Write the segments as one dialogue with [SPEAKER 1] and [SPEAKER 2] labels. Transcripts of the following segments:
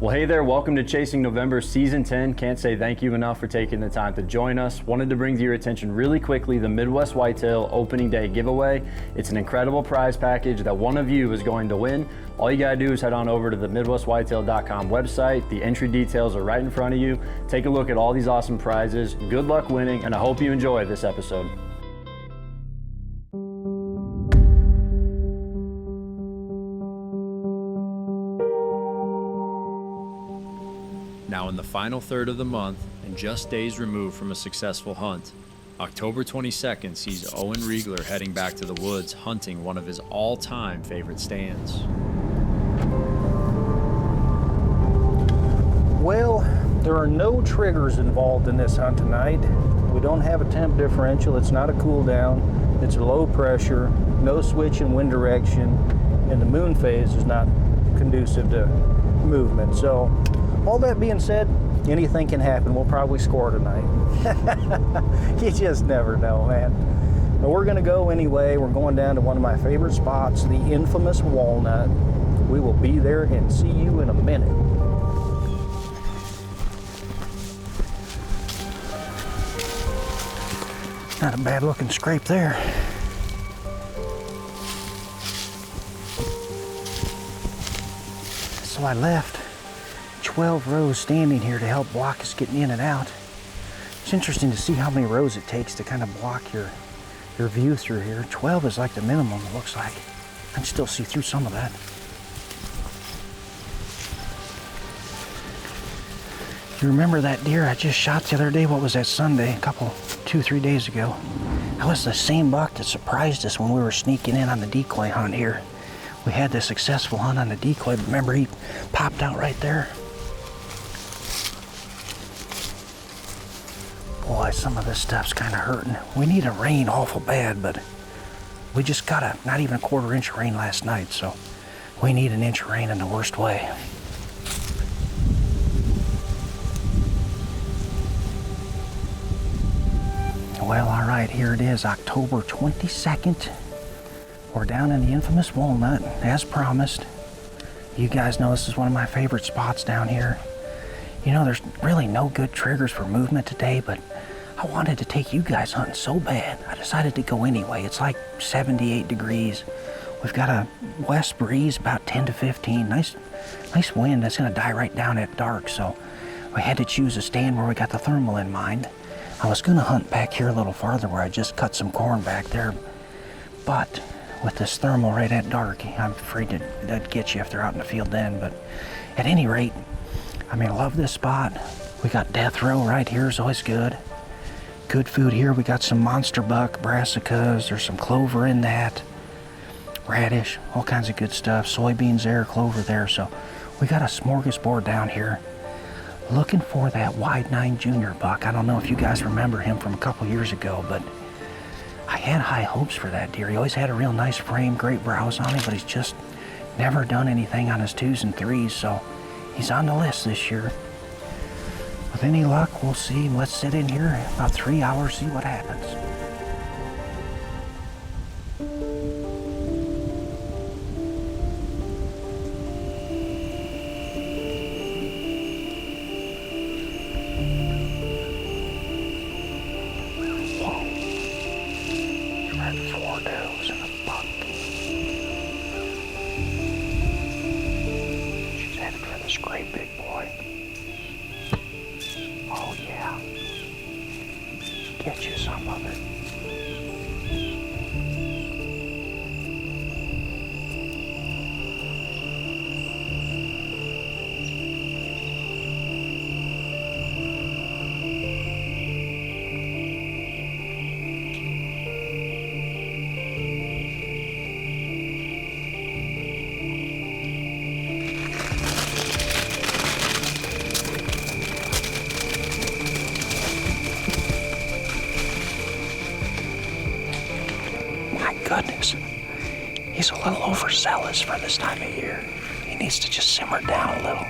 [SPEAKER 1] Well, hey there, welcome to Chasing November Season 10. Can't say thank you enough for taking the time to join us. Wanted to bring to your attention really quickly the Midwest Whitetail Opening Day giveaway. It's an incredible prize package that one of you is going to win. All you gotta do is head on over to the MidwestWhitetail.com website. The entry details are right in front of you. Take a look at all these awesome prizes. Good luck winning, and I hope you enjoy this episode. Now in the final third of the month, and just days removed from a successful hunt, October 22nd sees Owen Riegler heading back to the woods hunting one of his all-time favorite stands.
[SPEAKER 2] Well, there are no triggers involved in this hunt tonight. We don't have a temp differential, it's not a cool down, it's a low pressure, no switch in wind direction, and the moon phase is not conducive to movement. So, all that being said, anything can happen. We'll probably score tonight. You just never know, man. But we're gonna go anyway. We're going down to one of my favorite spots, the infamous Walnut. We will be there and see you in a minute. Not a bad looking scrape there. So I left 12 rows standing here to help block us getting in and out. It's interesting to see how many rows it takes to kind of block your view through here. 12 is like the minimum, it looks like. I can still see through some of that. You remember that deer I just shot the other day? What was that, Sunday? 2-3 days ago. That was the same buck that surprised us when we were sneaking in on the decoy hunt here. We had the successful hunt on the decoy, but remember he popped out right there? Boy, some of this stuff's kind of hurting. We need a rain awful bad, but we just got not even a quarter-inch rain last night, so we need an inch of rain in the worst way. Well, all right, here it is, October 22nd. We're down in the infamous Walnut, as promised. You guys know this is one of my favorite spots down here. You know, there's really no good triggers for movement today, but I wanted to take you guys hunting so bad. I decided to go anyway. It's like 78 degrees. We've got a west breeze, about 10 to 15. Nice wind that's gonna die right down at dark, so we had to choose a stand where we got the thermal in mind. I was gonna hunt back here a little farther where I just cut some corn back there, but with this thermal right at dark, I'm afraid that'd get you if they're out in the field then. But at any rate, I mean, I love this spot. We got death row right here is always good. Good food here. We got some monster buck, brassicas. There's some clover in that. Radish, all kinds of good stuff. Soybeans there, clover there. So we got a smorgasbord down here. Looking for that wide 9 junior buck. I don't know if you guys remember him from a couple years ago, but I had high hopes for that deer. He always had a real nice frame, great brows on him, but he's just never done anything on his 2s and 3s, so he's on the list this year. With any luck, we'll see. Let's sit in here about 3 hours, see what happens. Great big boy. Oh yeah. Get you some of it. Goodness, he's a little overzealous for this time of year. He needs to just simmer down a little.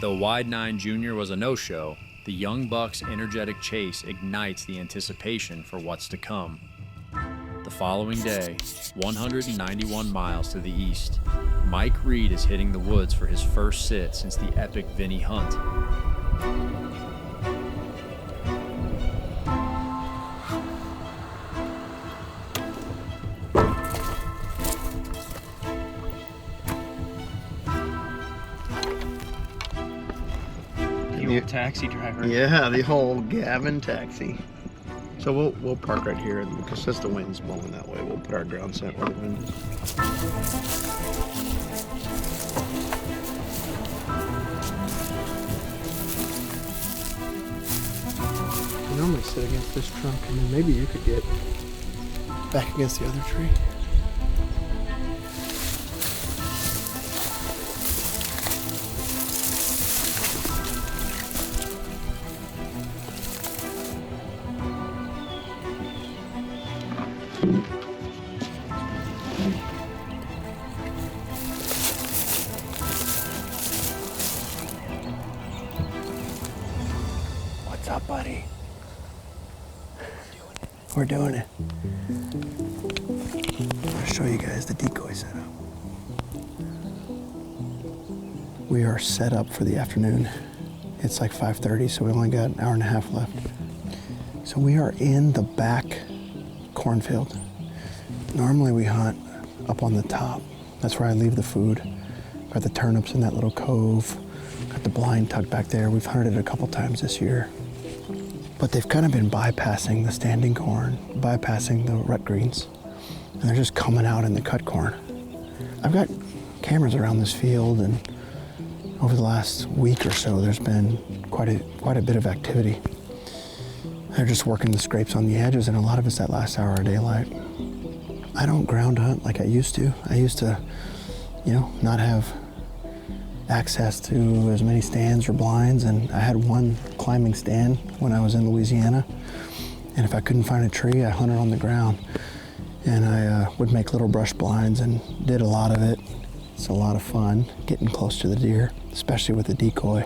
[SPEAKER 1] Though Wide 9 Jr. was a no-show, The young buck's energetic chase ignites the anticipation for what's to come. The following day, 191 miles to the east, Mike Reed is hitting the woods for his first sit since the epic Vinny hunt.
[SPEAKER 2] The old taxi driver.
[SPEAKER 3] Yeah, the whole Gavin taxi. So we'll park right here, and because since the wind's blowing that way, we'll put our ground scent where the wind is. You normally sit against this trunk, and then maybe you could get back against the other tree. What's up, buddy? We're doing it. I'll show you guys the decoy setup. We are set up for the afternoon. It's like 5:30, so we only got an hour and a half left. So we are in the back cornfield. Normally we hunt up on the top. That's where I leave the food. Got the turnips in that little cove. Got the blind tucked back there. We've hunted it a couple times this year. But they've kind of been bypassing the standing corn, bypassing the rut greens, and they're just coming out in the cut corn. I've got cameras around this field, and over the last week or so, there's been quite a bit of activity. They're just working the scrapes on the edges, and a lot of it's that last hour of daylight. I don't ground hunt like I used to. I used to, not have access to as many stands or blinds, and I had one climbing stand when I was in Louisiana, and if I couldn't find a tree, I hunted on the ground, and I would make little brush blinds and did a lot of it. It's a lot of fun getting close to the deer, especially with the decoy.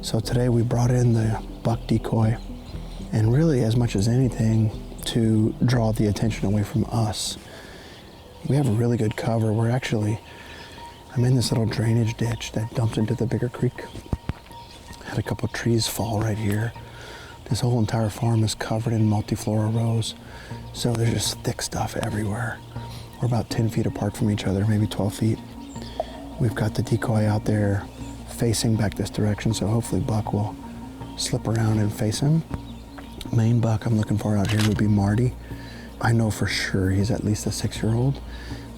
[SPEAKER 3] So today we brought in the buck decoy, and really as much as anything to draw the attention away from us. We have a really good cover. I'm in this little drainage ditch that dumps into the bigger creek. Had a couple trees fall right here. This whole entire farm is covered in multiflora rows, so there's just thick stuff everywhere. We're about 10 feet apart from each other, maybe 12 feet. We've got the decoy out there facing back this direction, so hopefully Buck will slip around and face him. Main buck I'm looking for out here would be Marty. I know for sure he's at least a 6-year-old.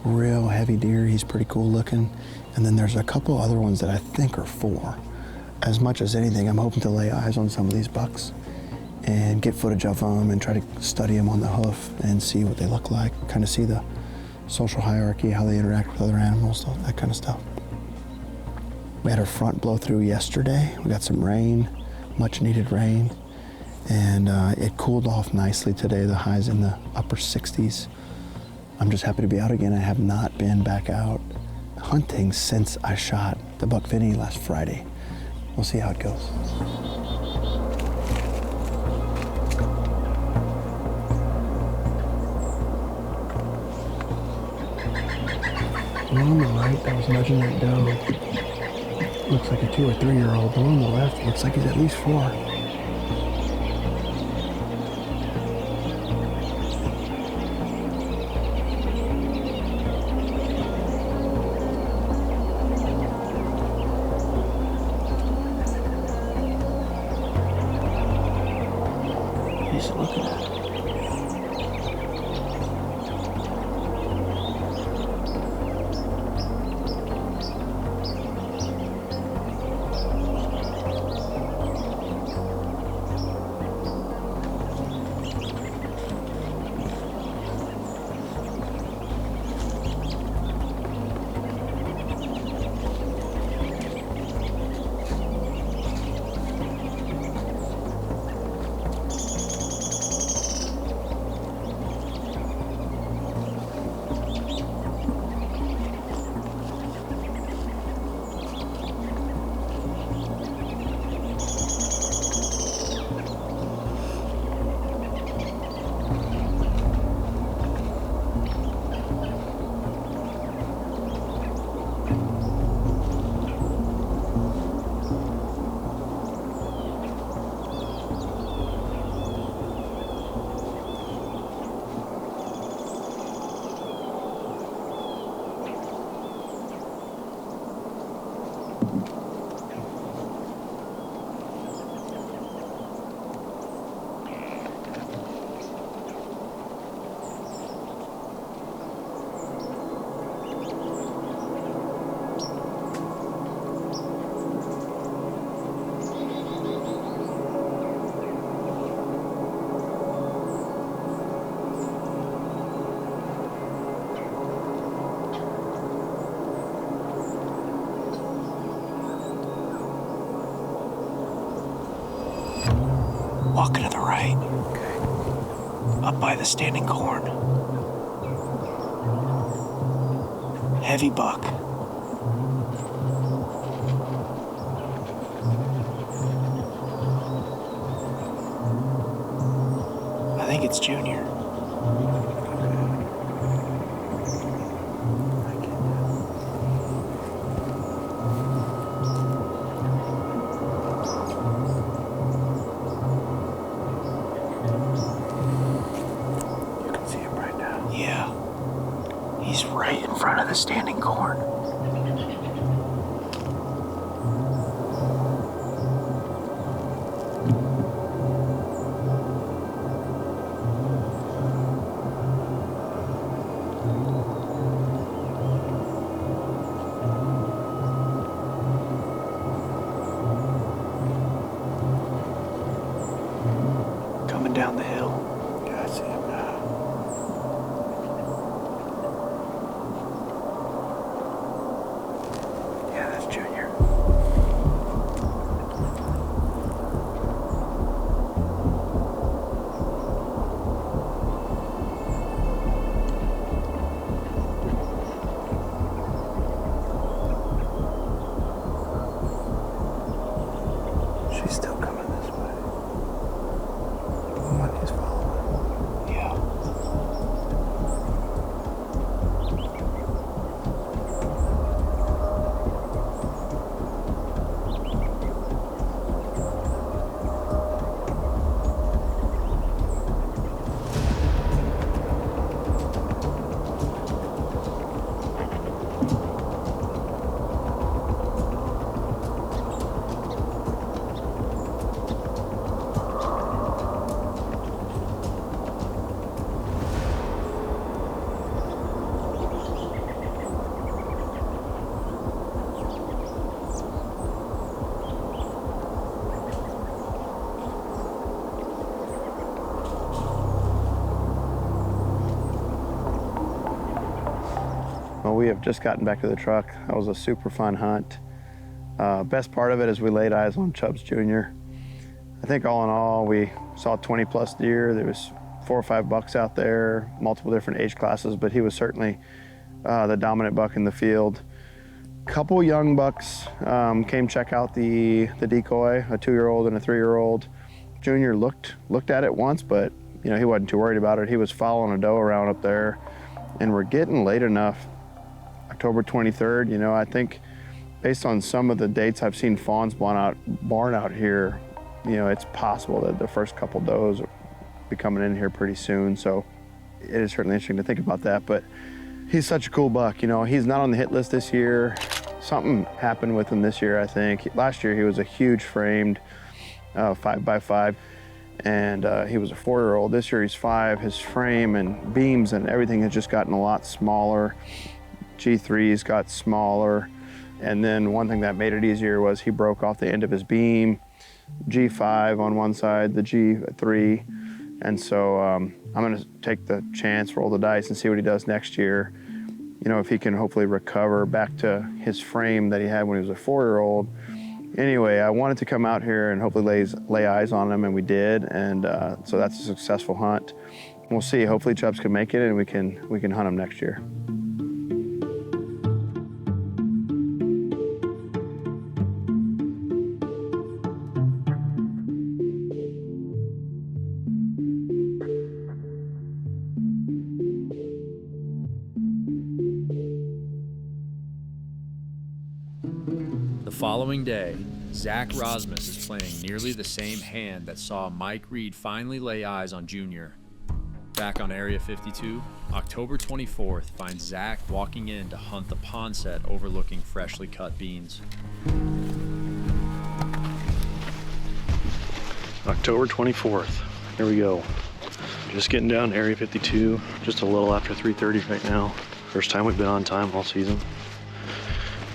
[SPEAKER 3] Real heavy deer, he's pretty cool looking. And then there's a couple other ones that I think are 4. As much as anything, I'm hoping to lay eyes on some of these bucks and get footage of them and try to study them on the hoof and see what they look like, kind of see the social hierarchy, how they interact with other animals, that kind of stuff. We had our front blow through yesterday. We got some rain, much needed rain, and it cooled off nicely today. The high's in the upper 60s. I'm just happy to be out again. I have not been back out hunting since I shot the buck Vinny last Friday. We'll see how it goes. The one on the right that was nudging that doe looks like a 2 or 3-year-old. The one on the left looks like he's at least 4. He's looking at it. Walking to the right. Up by the standing corn. Heavy buck. I think it's Junior. He's right in front of the standing corn. Coming down the hill. Yeah, I see him now. Junior. She's still coming this way. The one he's following. Yeah. Well, we have just gotten back to the truck. That was a super fun hunt. Best part of it is we laid eyes on Chubbs Jr. I think all in all, we saw 20 plus deer. There was 4 or 5 bucks out there, multiple different age classes, but he was certainly the dominant buck in the field. Couple young bucks came check out the Decoy, a 2-year-old and a 3-year-old. Junior looked at it once, but he wasn't too worried about it. He was following a doe around up there, and we're getting late enough. October 23rd, I think based on some of the dates I've seen fawns barn out here, it's possible that the first couple does will be coming in here pretty soon. So it is certainly interesting to think about that, but he's such a cool buck. He's not on the hit list this year. Something happened with him this year, I think. Last year he was a huge framed 5x5, and he was a 4-year-old. This year he's 5. His frame and beams and everything has just gotten a lot smaller. G3's got smaller, and then one thing that made it easier was he broke off the end of his beam, G5 on one side, the G3, and so I'm going to take the chance, roll the dice, and see what he does next year. If he can hopefully recover back to his frame that he had when he was a 4-year-old. Anyway, I wanted to come out here and hopefully lay eyes on him, and we did, and so that's a successful hunt. We'll see. Hopefully Chubbs can make it, and we can hunt him next year.
[SPEAKER 4] The following day, Zach Rosmus is playing nearly the same hand that saw Mike Reed finally lay eyes on Junior. Back on Area 52, October 24th finds Zach walking in to hunt the pond set overlooking freshly cut beans.
[SPEAKER 5] October 24th, here we go. Just getting down Area 52, just a little after 3:30 right now. First time we've been on time all season.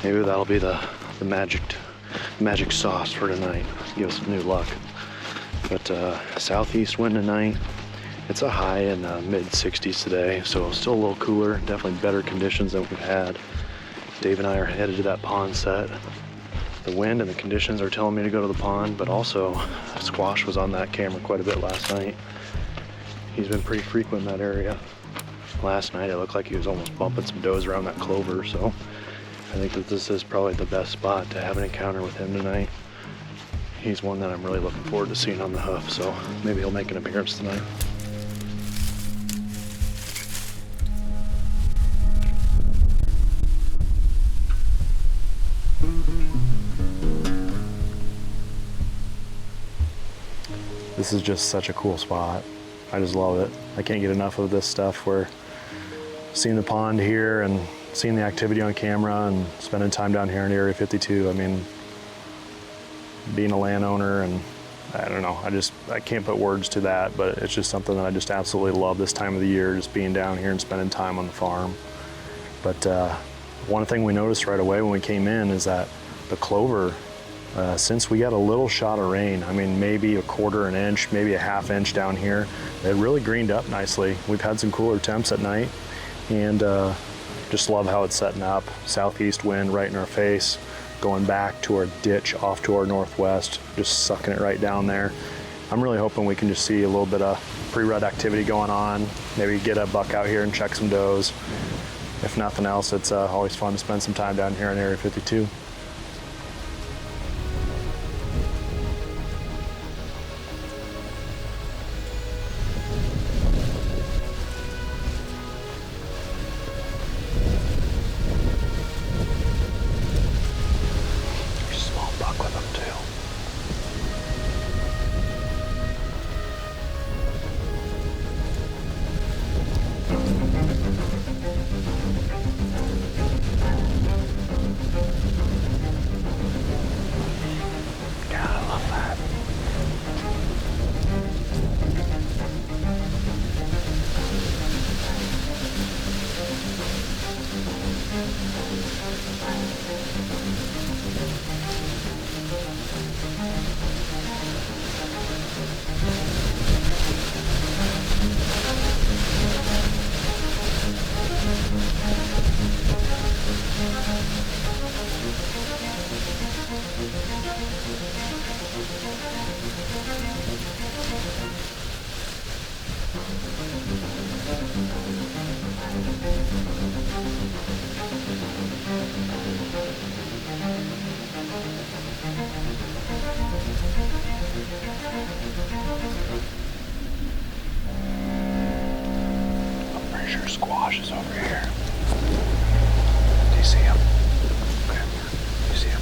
[SPEAKER 5] Maybe that'll be the magic sauce for tonight. Give us some new luck. But southeast wind tonight. It's a high in mid-60s today, so still a little cooler. Definitely better conditions than we've had. Dave and I are headed to that pond set. The wind and the conditions are telling me to go to the pond, but also squash was on that camera quite a bit last night. He's been pretty frequent in that area. Last night it looked like he was almost bumping some does around that clover, so I think that this is probably the best spot to have an encounter with him tonight. He's one that I'm really looking forward to seeing on the hoof, so maybe he'll make an appearance tonight. This is just such a cool spot. I just love it. I can't get enough of this stuff where seeing the pond here and seeing the activity on camera and spending time down here in Area 52. I mean, being a landowner, and I don't know, I can't put words to that, but it's just something that I just absolutely love this time of the year, just being down here and spending time on the farm. But one thing we noticed right away when we came in is that the clover, since we got a little shot of rain, I mean, maybe a quarter an inch, maybe a half inch down here, it really greened up nicely. We've had some cooler temps at night, and just love how it's setting up. Southeast wind right in our face, going back to our ditch off to our northwest, just sucking it right down there. I'm really hoping we can just see a little bit of pre-rut activity going on, maybe get a buck out here and check some does. If nothing else, it's always fun to spend some time down here in Area 52. I'm pretty sure squash is over here. Do you see him? Okay. Do you see him?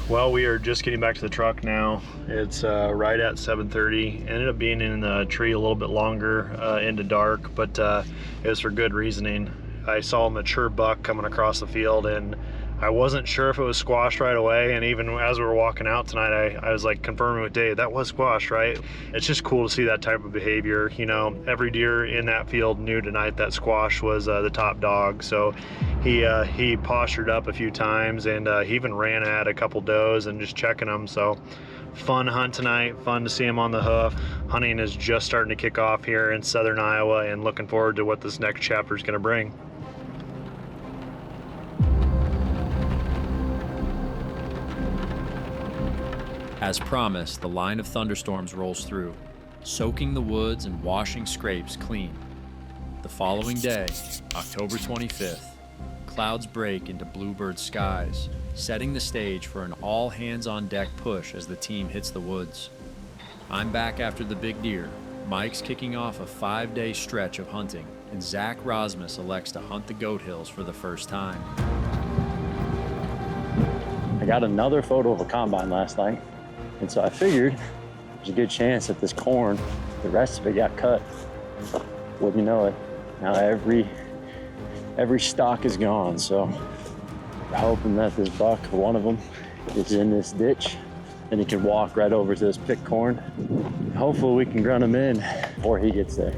[SPEAKER 5] Well, we are just getting back to the truck now. It's right at 7:30. Ended up being in the tree a little bit longer into dark, but it was for good reasoning. I saw a mature buck coming across the field, and I wasn't sure if it was squashed right away. And even as we were walking out tonight, I was like confirming with Dave, that was squashed, right? It's just cool to see that type of behavior. You know, every deer in that field knew tonight that squash was the top dog. So he postured up a few times, and he even ran at a couple does and just checking them. So fun hunt tonight, fun to see him on the hoof. Hunting is just starting to kick off here in southern Iowa, and looking forward to what this next chapter is going to bring.
[SPEAKER 4] As promised, the line of thunderstorms rolls through, soaking the woods and washing scrapes clean. The following day, October 25th, clouds break into bluebird skies, setting the stage for an all-hands-on-deck push as the team hits the woods. I'm back after the big deer. Mike's kicking off a 5-day stretch of hunting, and Zach Rasmus elects to hunt the goat hills for the first time.
[SPEAKER 1] I got another photo of a combine last night, and so I figured there's a good chance that this corn the rest of it got cut. Wouldn't you know it? Now every stock is gone, so we're hoping that this buck, one of them, is in this ditch and he can walk right over to this picked corn. Hopefully we can run him in before he gets there.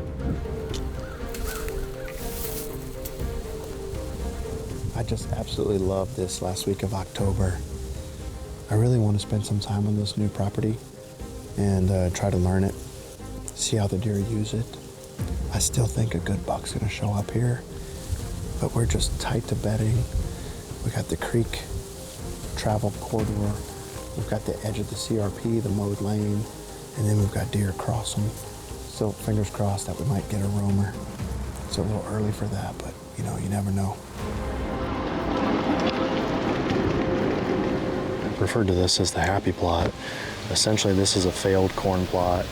[SPEAKER 3] I just absolutely love this last week of October. I really want to spend some time on this new property and try to learn it, see how the deer use it. I still think a good buck's gonna show up here, but we're just tight to bedding. We got the creek travel corridor. We've got the edge of the CRP, the mowed lane, and then we've got deer across them. So fingers crossed that we might get a roamer. It's a little early for that, but you know, you never know.
[SPEAKER 5] I referred to this as the happy plot. Essentially, this is a failed corn plot.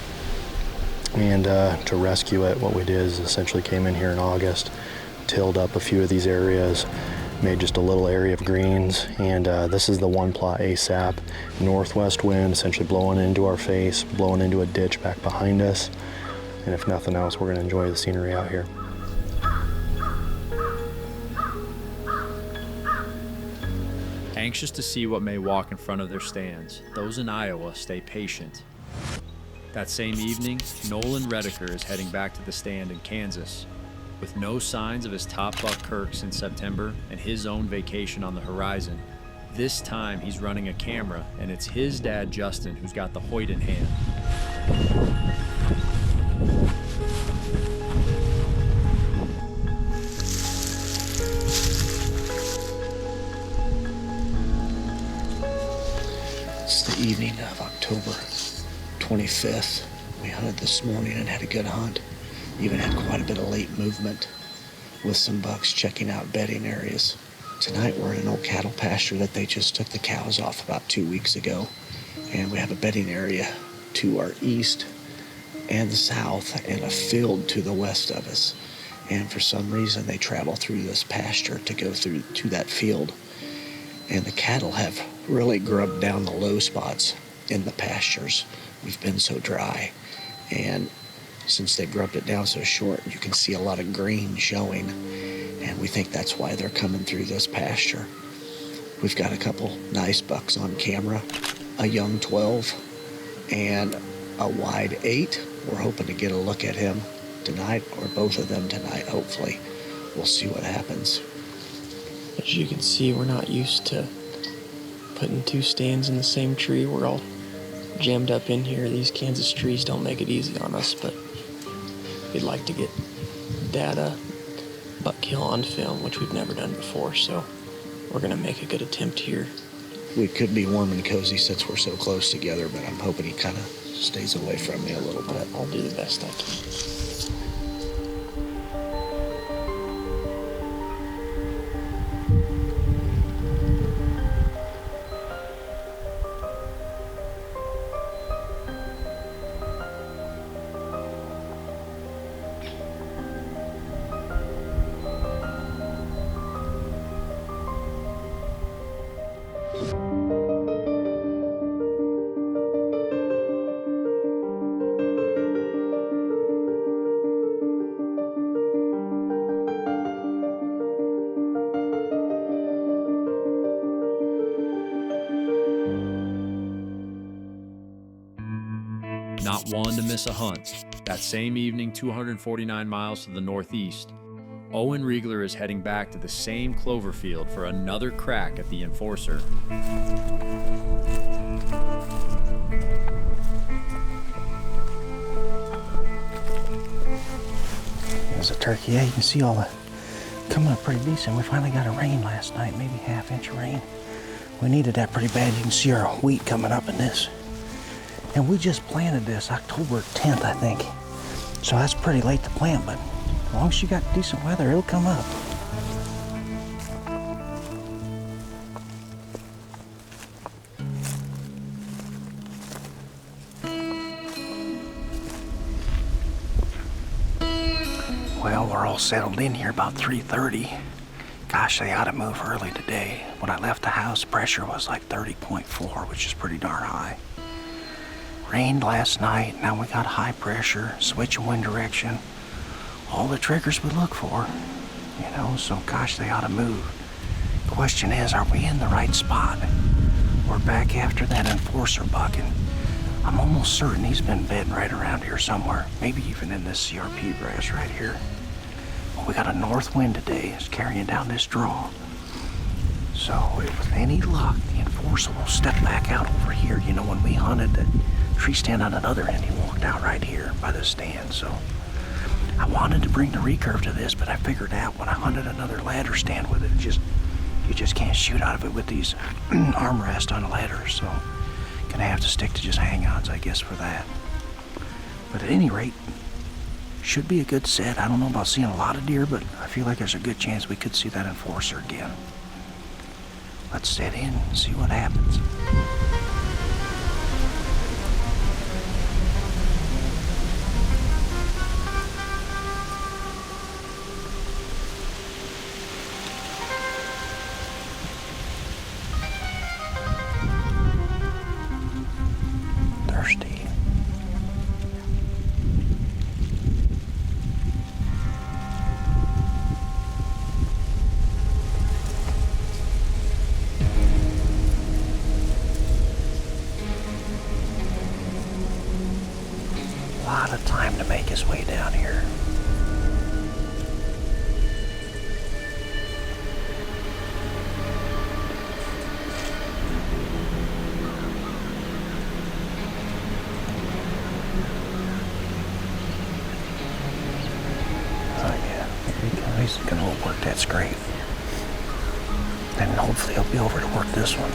[SPEAKER 5] And to rescue it, what we did is essentially came in here in August, tilled up a few of these areas, made just a little area of greens, and this is the one plot ASAP. Northwest wind essentially blowing into our face, blowing into a ditch back behind us. And if nothing else, we're gonna enjoy the scenery out here.
[SPEAKER 4] Anxious to see what may walk in front of their stands, those in Iowa stay patient. That same evening, Nolan Redeker is heading back to the stand in Kansas. With no signs of his top buck Kirk since September and his own vacation on the horizon, this time he's running a camera, and it's his dad Justin who's got the Hoyt in hand.
[SPEAKER 3] It's the evening of October 25th. We hunted this morning and had a good hunt. Even had quite a bit of late movement with some bucks checking out bedding areas. Tonight we're in an old cattle pasture that they just took the cows off about 2 weeks ago. And we have a bedding area to our east and the south and a field to the west of us. And for some reason they travel through this pasture to go through to that field. And the cattle have really grubbed down the low spots in the pastures. We've been so dry, and since they grubbed it down so short, you can see a lot of green showing, and we think that's why they're coming through this pasture. We've got a couple nice bucks on camera, a young 12 and a wide 8. We're hoping to get a look at him tonight, or both of them tonight, hopefully. We'll see what happens.
[SPEAKER 6] As you can see, we're not used to putting two stands in the same tree. We're all jammed up in here. These Kansas trees don't make it easy on us, but we'd like to get data, buck kill on film, which we've never done before, so we're gonna make a good attempt here.
[SPEAKER 3] We could be warm and cozy since we're so close together, but I'm hoping he kind of stays away from me a little bit.
[SPEAKER 6] I'll do the best I can.
[SPEAKER 4] Not one to miss a hunt. That same evening, 249 miles to the northeast, Owen Riegler is heading back to the same clover field for another crack at the enforcer.
[SPEAKER 2] There's a turkey. Yeah, you can see all the coming up pretty decent. We finally got a rain last night, maybe half-inch of rain. We needed that pretty bad. You can see our wheat coming up in this. And we just planted this October 10th, I think. So that's pretty late to plant, but as long as you got decent weather, it'll come up. Well, we're all settled in here about 3:30. Gosh, they ought to move early today. When I left the house, pressure was like 30.4, which is pretty darn high. Rained last night, now we got high pressure, switch of wind direction. All the triggers we look for, you know, so gosh, they ought to move. Question is, are we in the right spot? We're back after that enforcer buck, and I'm almost certain he's been bedding right around here somewhere, maybe even in this CRP grass right here. Well, we got a north wind today, it's carrying down this draw. So with any luck, the enforcer will step back out over here. You know, when we hunted the tree stand on another end, he walked out right here by the stand. So I wanted to bring the recurve to this, but I figured out when I hunted another ladder stand with it, you just can't shoot out of it with these armrests on ladders. So gonna have to stick to just hang-ons, I guess, for that. But at any rate, should be a good set. I don't know about seeing a lot of deer, but I feel like there's a good chance we could see that enforcer again. Let's set in and see what happens. Thirsty. Lot of time to make his way down here. Oh yeah, here he goes. He's gonna work that scrape. Then hopefully he'll be over to work this one.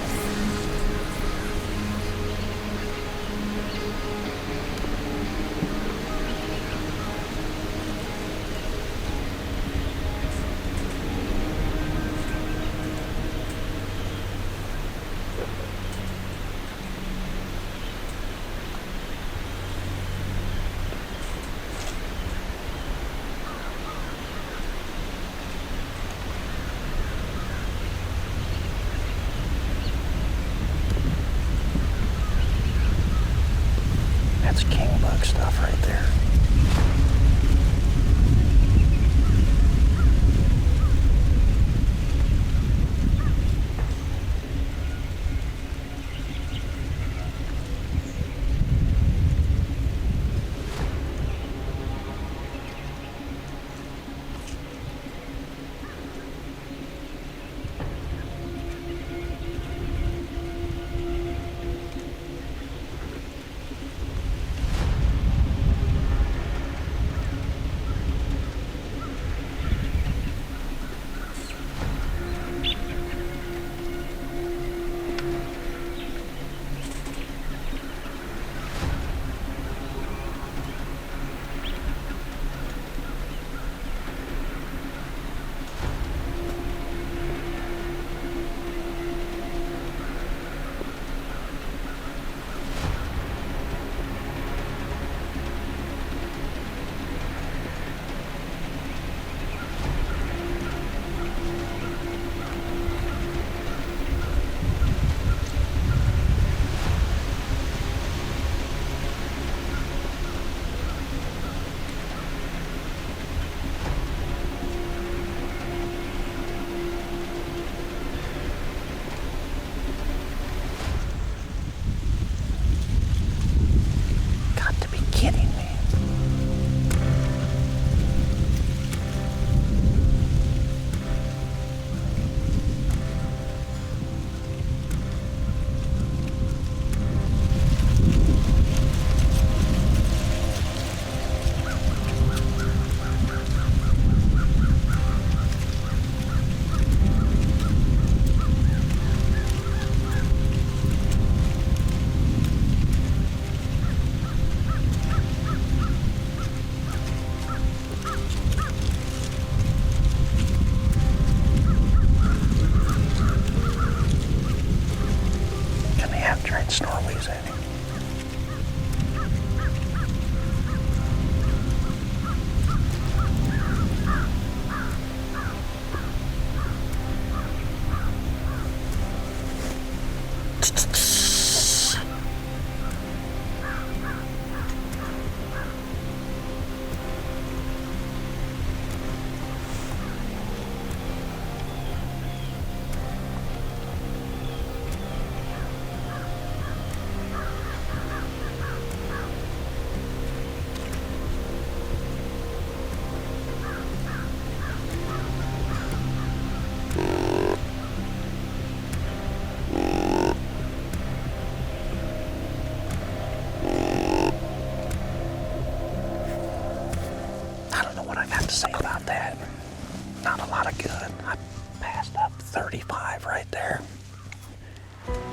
[SPEAKER 2] not a lot of good. I passed up 35 right there,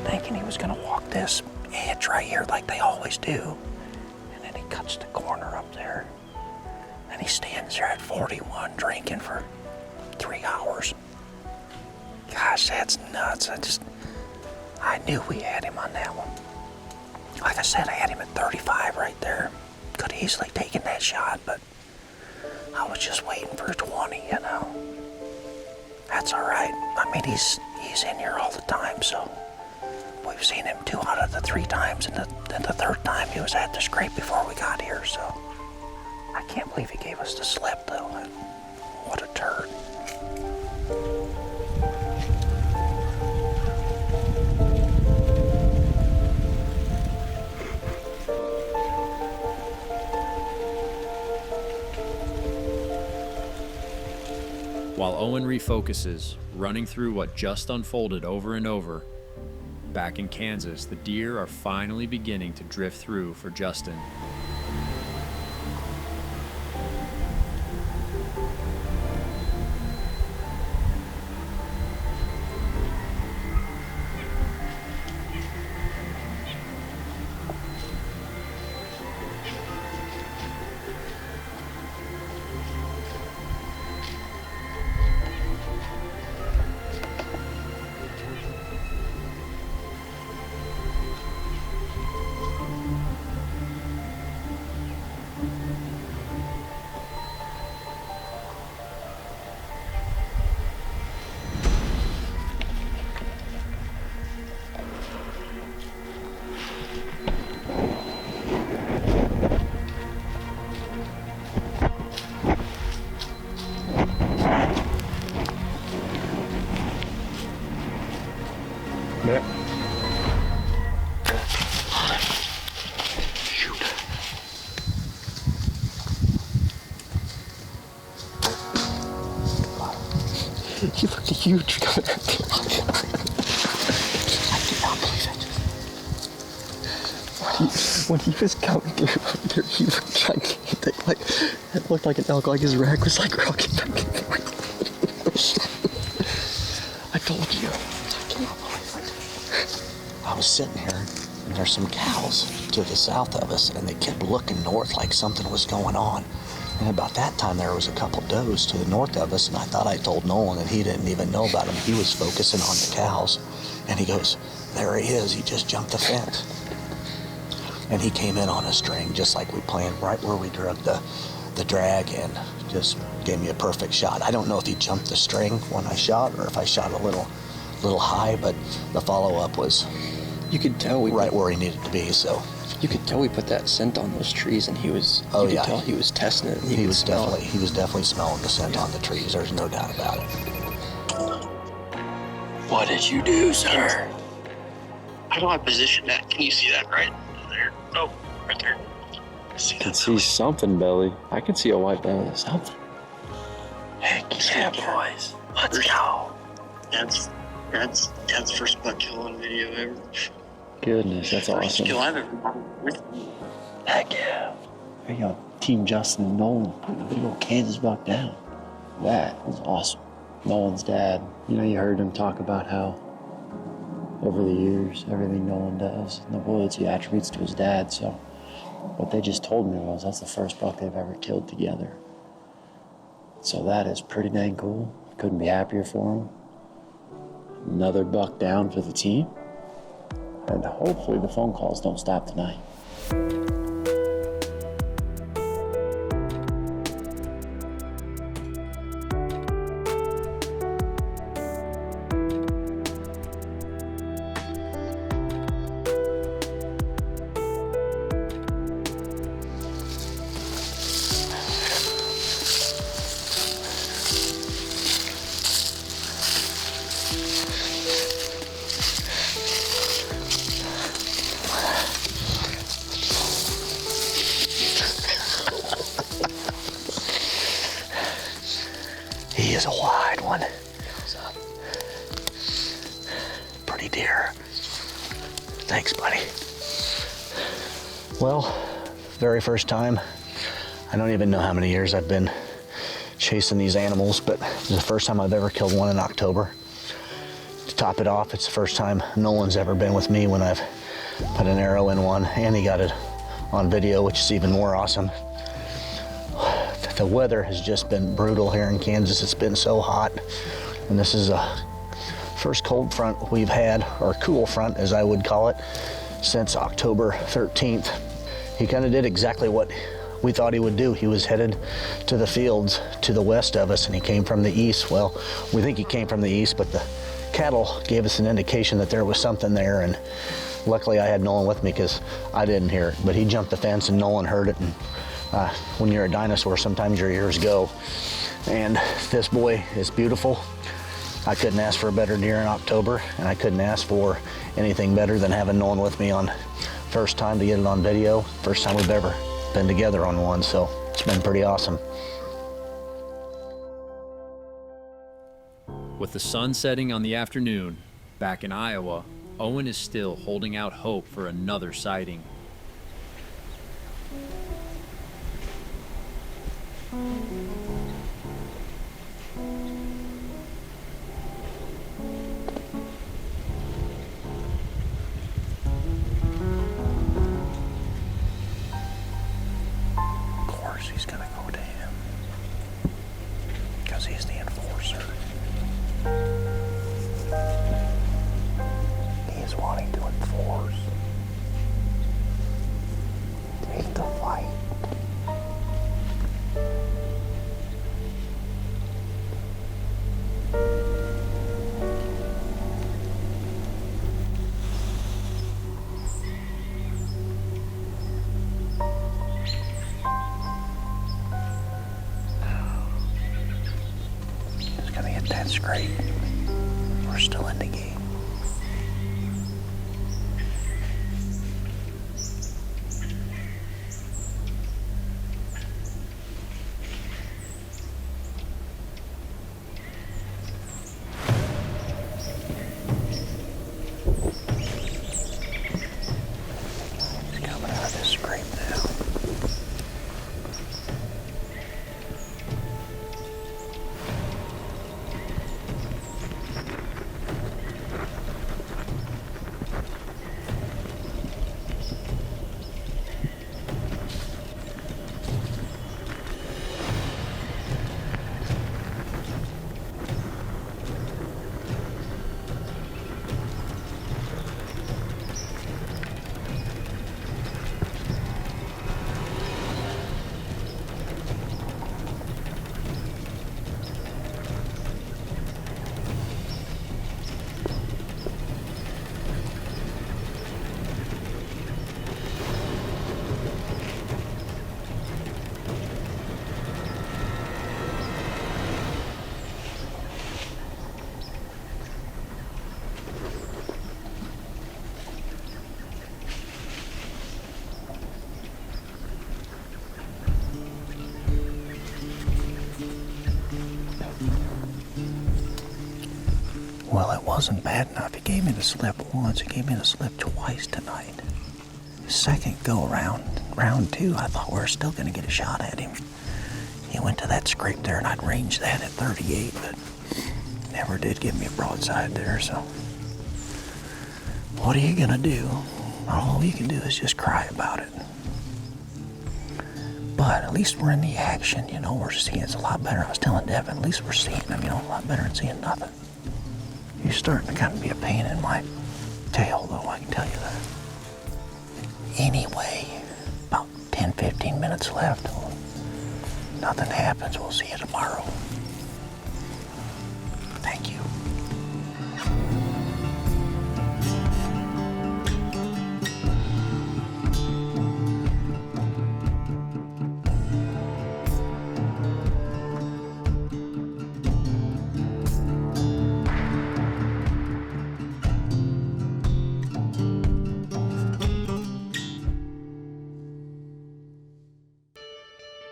[SPEAKER 2] thinking he was gonna walk this edge right here like they always do. And then he cuts the corner up there. And he stands there at 41 drinking for 3 hours. Gosh, that's nuts. I knew we had him on that one. Like I said, I had him at 35 right there. Could have easily taken that shot, but I was just waiting for 20, you know. That's all right. I mean, he's in here all the time, so we've seen him 2 out of the 3 times, and the third time he was at the scrape before we got here, so I can't believe he gave us the slip, though. What a turd.
[SPEAKER 4] While Owen refocuses, running through what just unfolded over and over, back in Kansas, the deer are finally beginning to drift through for Justin.
[SPEAKER 6] He looked huge coming at me. I cannot believe it. When he was coming through, he looked gigantic. Like, it looked like an elk. Like his rack was like rocking back and forth. I told you. I cannot believe it.
[SPEAKER 7] I was sitting here, and there's some cows to the south of us, and they kept looking north like something was going on. And about that time, there was a couple does to the north of us, and I thought I told Nolan, and he didn't even know about them. He was focusing on the cows, and he goes, there he is. He just jumped the fence. And he came in on a string, just like we planned, right where we drug the drag, and just gave me a perfect shot. I don't know if he jumped the string when I shot, or if I shot a little high, but the follow-up was
[SPEAKER 6] You could tell we
[SPEAKER 7] right where he needed to be, so.
[SPEAKER 6] You could tell we put that scent on those trees, and he was.
[SPEAKER 7] Oh,
[SPEAKER 6] you
[SPEAKER 7] yeah.
[SPEAKER 6] could tell he was testing it. And
[SPEAKER 7] He was
[SPEAKER 6] smell
[SPEAKER 7] definitely smelling the scent on the trees. There's no doubt about it.
[SPEAKER 6] What did you do, sir?
[SPEAKER 8] How do I position that? Can you see that right there? Oh, right there. See
[SPEAKER 6] I can
[SPEAKER 8] that?
[SPEAKER 6] see something, Belly. I can see a white belly. Something.
[SPEAKER 2] Heck yeah, boys. Let's go.
[SPEAKER 8] Dad's first buck kill on video ever.
[SPEAKER 6] Goodness, that's
[SPEAKER 8] First
[SPEAKER 6] awesome.
[SPEAKER 8] kill I've ever done.
[SPEAKER 2] Heck yeah.
[SPEAKER 9] There you go, Team Justin and Nolan putting a big old Kansas buck down. That was awesome. Nolan's dad, you heard him talk about how over the years, everything Nolan does in the woods, he attributes to his dad. So what they just told me was that's the first buck they've ever killed together. So that is pretty dang cool. Couldn't be happier for him. Another buck down for the team. And hopefully the phone calls don't stop tonight.
[SPEAKER 7] He is a wide one. Pretty deer. Thanks, buddy. Well, very first time. I don't even know how many years I've been chasing these animals, but it's the first time I've ever killed one in October. To top it off, it's the first time Nolan's ever been with me when I've put an arrow in one, and he got it on video, which is even more awesome. The weather has just been brutal here in Kansas. It's been so hot, and this is a first cold front we've had, or cool front as I would call it, since October 13th. He kind of did exactly what we thought he would do. He was headed to the fields to the west of us, and he came from the east. Well, we think he came from the east, but the cattle gave us an indication that there was something there, and luckily I had Nolan with me because I didn't hear it, but he jumped the fence and Nolan heard it. And when you're a dinosaur, sometimes your ears go. And this boy is beautiful. I couldn't ask for a better deer in October, and I couldn't ask for anything better than having Nolan with me on first time to get it on video, first time we've ever been together on one, so it's been pretty awesome.
[SPEAKER 4] With the sun setting on the afternoon, back in Iowa, Owen is still holding out hope for another sighting.
[SPEAKER 2] Of course he's gonna go to him, because he's the enforcer. He is wanting to enforce. Take the fight. He's gonna hit that scrape. We're still in the game. He's coming out of this scrape now. Well, it wasn't bad enough. He gave me the slip once. He gave me the slip twice tonight. Second go around, round two, I thought we were still going to get a shot at him. He went to that scrape there, and I'd ranged that at 38, but never did give me a broadside there, so. What are you going to do? All you can do is just cry about it. But at least we're in the action, you know, we're seeing it's a lot better. I was telling Devin, at least we're seeing them, you know, a lot better than seeing nothing. You're starting to kind of be a pain in my tail, though, I can tell you that. Anyway, about 10, 15 minutes left. Nothing happens, we'll see you tomorrow. Thank you.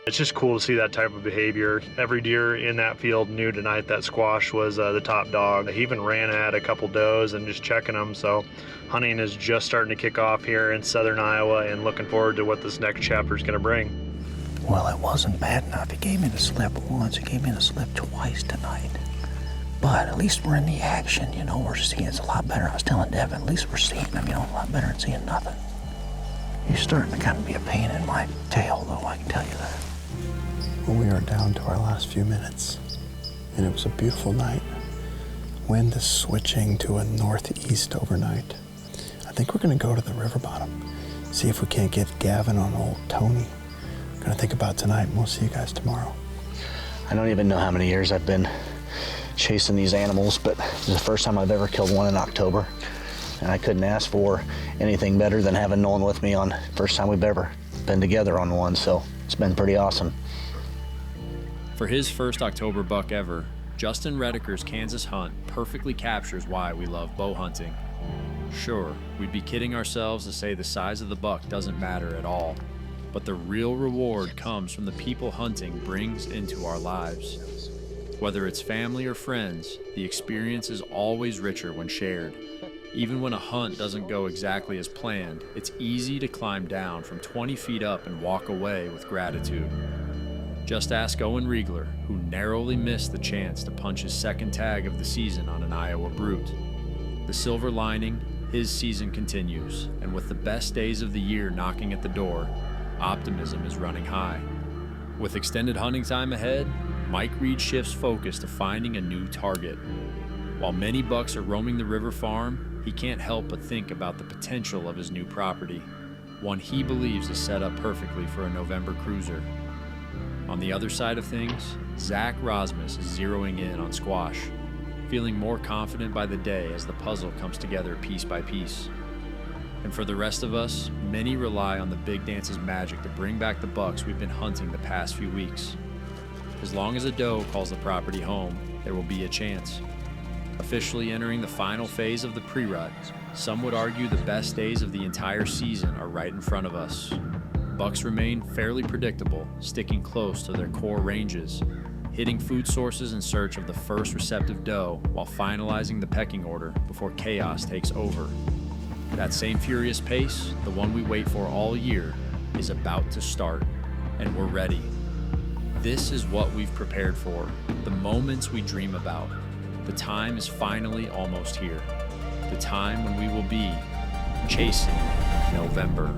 [SPEAKER 5] It's just cool to see that type of behavior. Every deer in that field knew tonight that Squash was the top dog. He even ran at a couple does and just checking them. So hunting is just starting to kick off here in southern Iowa, and looking forward to what this next chapter is going to bring.
[SPEAKER 2] Well, it wasn't bad enough. He gave me the slip once. He gave me the slip twice tonight. But at least we're in the action, you know. We're seeing it's a lot better. I was telling Devin, at least we're seeing him, you know, a lot better than seeing nothing. He's starting to kind of be a pain in my tail, though, I can tell you that.
[SPEAKER 3] Well, we are down to our last few minutes, and it was a beautiful night. Wind is switching to a northeast overnight. I think we're gonna go to the river bottom, see if we can't get Gavin on old Tony. We're gonna think about tonight, and we'll see you guys tomorrow.
[SPEAKER 7] I don't even know how many years I've been chasing these animals, but this is the first time I've ever killed one in October. And I couldn't ask for anything better than having Nolan with me on first time we've ever been together on one, so it's been pretty awesome.
[SPEAKER 4] For his first October buck ever, Justin Rediker's Kansas hunt perfectly captures why we love bow hunting. Sure, we'd be kidding ourselves to say the size of the buck doesn't matter at all, but the real reward comes from the people hunting brings into our lives. Whether it's family or friends, the experience is always richer when shared. Even when a hunt doesn't go exactly as planned, it's easy to climb down from 20 feet up and walk away with gratitude. Just ask Owen Riegler, who narrowly missed the chance to punch his second tag of the season on an Iowa brute. The silver lining, his season continues, and with the best days of the year knocking at the door, optimism is running high. With extended hunting time ahead, Mike Reed shifts focus to finding a new target. While many bucks are roaming the river farm, he can't help but think about the potential of his new property, one he believes is set up perfectly for a November cruiser. On the other side of things, Zach Rosmus is zeroing in on squash, feeling more confident by the day as the puzzle comes together piece by piece. And for the rest of us, many rely on the Big Dance's magic to bring back the bucks we've been hunting the past few weeks. As long as a doe calls the property home, there will be a chance. Officially entering the final phase of the pre-rut, some would argue the best days of the entire season are right in front of us. Bucks remain fairly predictable, sticking close to their core ranges, hitting food sources in search of the first receptive doe while finalizing the pecking order before chaos takes over. That same furious pace, the one we wait for all year, is about to start, and we're ready. This is what we've prepared for, the moments we dream about. The time is finally almost here. The time when we will be chasing November.